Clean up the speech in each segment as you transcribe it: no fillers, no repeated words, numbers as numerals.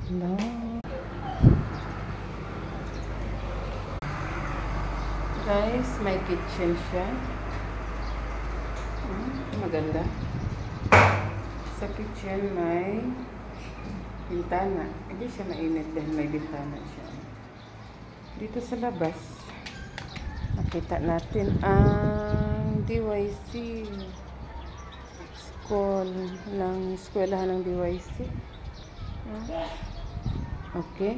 No. Guys, may kitchen siya. Maganda. Sa kitchen may bintana. Hindi siya mainit dahil may bintana siya. Dito sa labas, nakita natin ang DYC school ng eskwelahan ng DYC. Okay.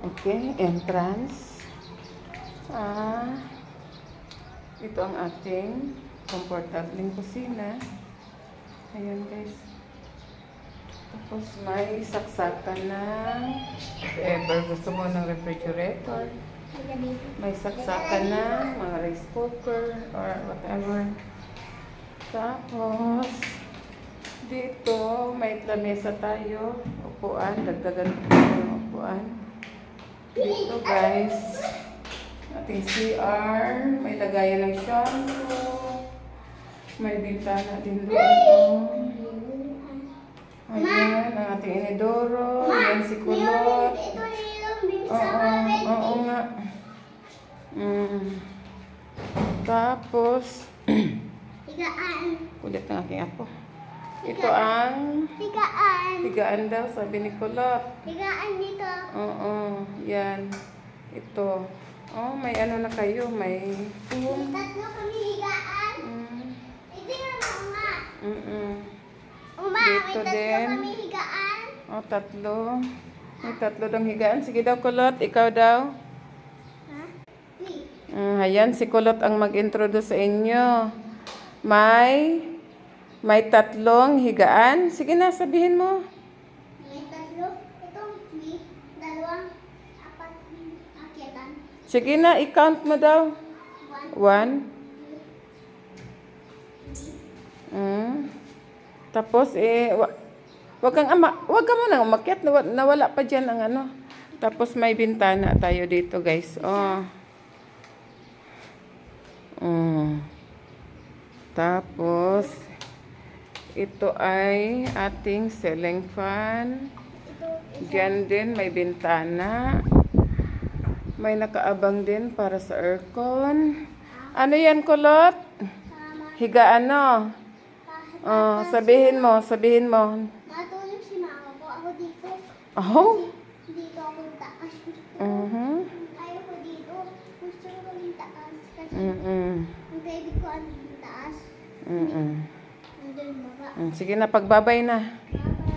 Okay, entrance. Ito ang ating komportableng kusina. Ayan guys. Tapos may saksakan ng ever gusto mo ng refrigerator. May saksakan ng mga rice cooker or whatever. Tapos dito may lamesa tayo. Upuan. Dagdagan ko ng upuan. Dito guys. Ating CR. May lagayan ng shampoo. May bintana din doon. Ayan, ang ating inidoro. Ayan si Kulot. Oo nga. Tapos, higaan. kulit ng aking apo. Ito ang higaan daw, sabi ni Kulot. Higaan dito. Oo, yan. Ito. Oh, may ano na kayo, may May tatlo kami higaan. Hindi na nga. Uma, may Dito tatlo din. kami higaan. Oh, tatlo. May tatlo daw higaan. Sige daw, Kulot. Ikaw daw. Ha? Wait. Ayan, si Kulot ang mag-introduce sa inyo. May tatlong higaan. Sige na, sabihin mo. May tatlo. Itong dalawang, apat, akyatan. Sige na, i-count mo daw. 1. Tapos, wag ka muna umakyat. Nawala pa dyan ang ano. Tapos, may bintana tayo dito, guys. Tapos, ito ay ating ceiling fan. Diyan din, may bintana. May nakaabang din para sa aircon. Ano yan, Kulot? Higaan, no? Sabihin mo. Matulog si mama ko. Ako dito. Oh? Dito ako taas. Ayaw ko dito. Gusto ko yung taas. Kasi ang kaibig ko ang taas. Nandun baba. Sige na, pagbabay na. Baba.